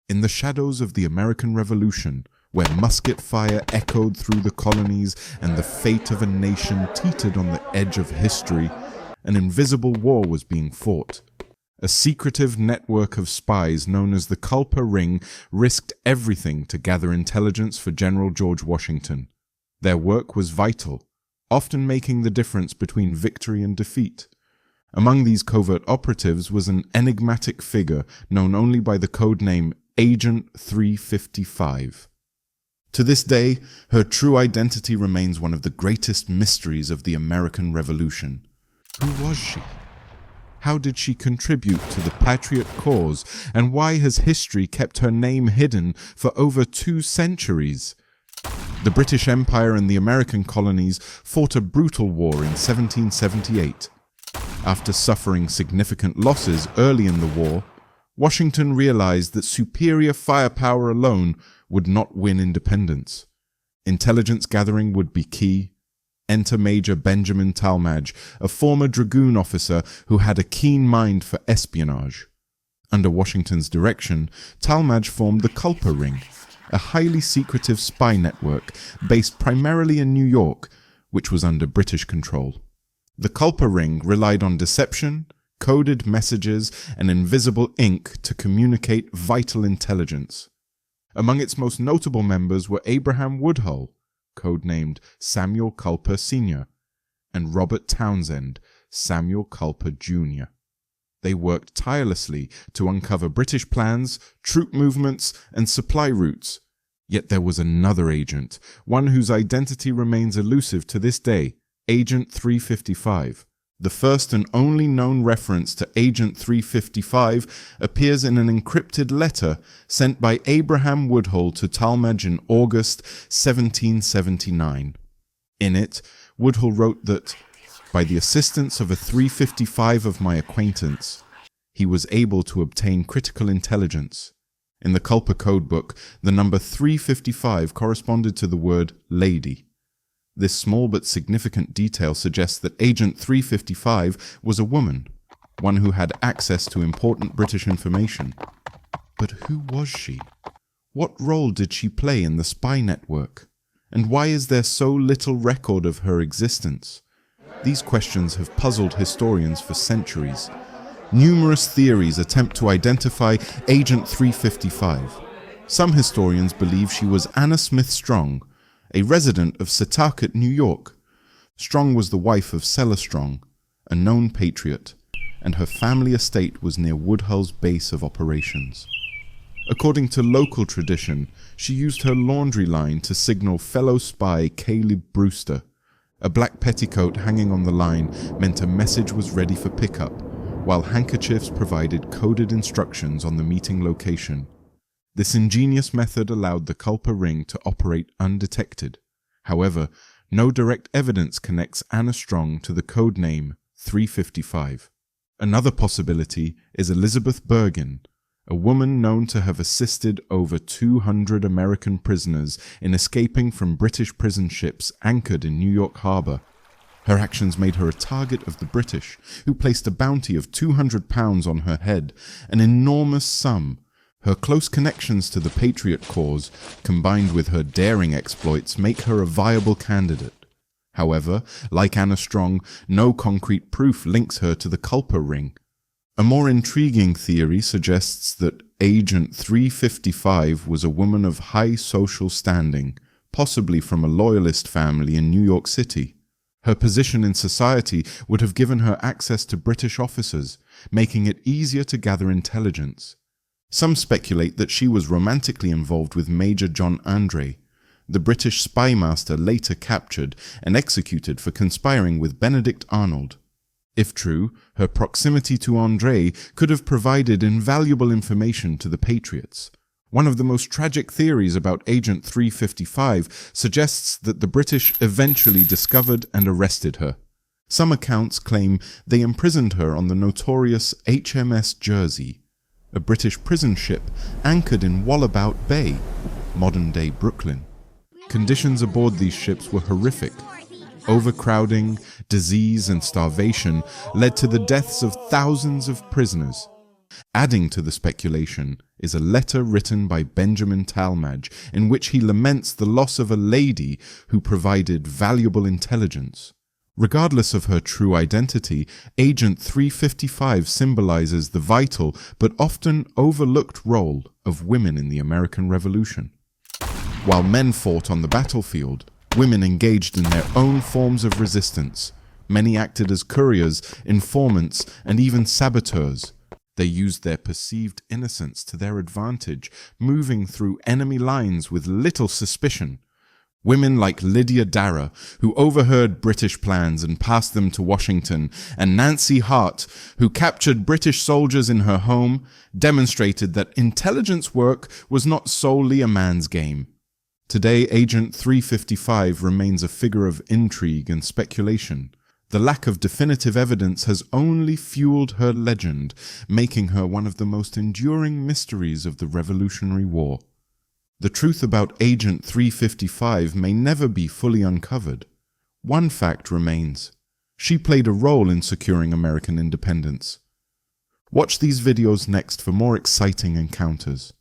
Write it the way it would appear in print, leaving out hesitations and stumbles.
In the shadows of the American Revolution, where musket fire echoed through the colonies and the fate of a nation teetered on the edge of history, an invisible war was being fought. A secretive network of spies known as the Culper Ring risked everything to gather intelligence for General George Washington. Their work was vital, often making the difference between victory and defeat. Among these covert operatives was an enigmatic figure known only by the code name Agent 355. To this day, her true identity remains one of the greatest mysteries of the American Revolution. Who was she? How did she contribute to the Patriot cause, and why has history kept her name hidden for over 2 centuries? The British Empire and the American colonies fought a brutal war in 1778. After suffering significant losses early in the war, Washington realized that superior firepower alone would not win independence. Intelligence gathering would be key. Enter Major Benjamin Talmadge, a former dragoon officer who had a keen mind for espionage. Under Washington's direction, Talmadge formed the Culper Ring, a highly secretive spy network based primarily in New York, which was under British control. The Culper Ring relied on deception, coded messages, and invisible ink to communicate vital intelligence. Among its most notable members were Abraham Woodhull, codenamed Samuel Culper Sr., and Robert Townsend, Samuel Culper Jr. They worked tirelessly to uncover British plans, troop movements, and supply routes. Yet there was another agent, one whose identity remains elusive to this day, Agent 355. The first and only known reference to Agent 355 appears in an encrypted letter sent by Abraham Woodhull to Talmadge in August 1779. In it, Woodhull wrote that, by the assistance of a 355 of my acquaintance, he was able to obtain critical intelligence. In the Culper Codebook, the number 355 corresponded to the word lady. This small but significant detail suggests that Agent 355 was a woman, one who had access to important British information. But who was she? What role did she play in the spy network? And why is there so little record of her existence? These questions have puzzled historians for centuries. Numerous theories attempt to identify Agent 355. Some historians believe she was Anna Smith Strong, a resident of Setauket, New York. Strong was the wife of Seller Strong, a known patriot, and her family estate was near Woodhull's base of operations. According to local tradition, she used her laundry line to signal fellow spy Caleb Brewster. A black petticoat hanging on the line meant a message was ready for pickup, while handkerchiefs provided coded instructions on the meeting location. This ingenious method allowed the Culper Ring to operate undetected. However, no direct evidence connects Anna Strong to the code name 355. Another possibility is Elizabeth Bergen, a woman known to have assisted over 200 American prisoners in escaping from British prison ships anchored in New York Harbor. Her actions made her a target of the British, who placed a bounty of £200 on her head, an enormous sum. Her close connections to the Patriot cause, combined with her daring exploits, make her a viable candidate. However, like Anna Strong, no concrete proof links her to the Culper Ring. A more intriguing theory suggests that Agent 355 was a woman of high social standing, possibly from a loyalist family in New York City. Her position in society would have given her access to British officers, making it easier to gather intelligence. Some speculate that she was romantically involved with Major John Andre, the British spy master later captured and executed for conspiring with Benedict Arnold. If true, her proximity to Andre could have provided invaluable information to the Patriots. One of the most tragic theories about Agent 355 suggests that the British eventually discovered and arrested her. Some accounts claim they imprisoned her on the notorious HMS Jersey, a British prison ship anchored in Wallabout Bay, modern-day Brooklyn. Conditions aboard these ships were horrific. Overcrowding, disease, and starvation led to the deaths of thousands of prisoners. Adding to the speculation is a letter written by Benjamin Talmadge in which he laments the loss of a lady who provided valuable intelligence. Regardless of her true identity, Agent 355 symbolizes the vital but often overlooked role of women in the American Revolution. While men fought on the battlefield, women engaged in their own forms of resistance. Many acted as couriers, informants, and even saboteurs. They used their perceived innocence to their advantage, moving through enemy lines with little suspicion. Women like Lydia Darrah, who overheard British plans and passed them to Washington, and Nancy Hart, who captured British soldiers in her home, demonstrated that intelligence work was not solely a man's game. Today, Agent 355 remains a figure of intrigue and speculation. The lack of definitive evidence has only fueled her legend, making her one of the most enduring mysteries of the Revolutionary War. The truth about Agent 355 may never be fully uncovered. One fact remains: she played a role in securing American independence. Watch these videos next for more exciting encounters.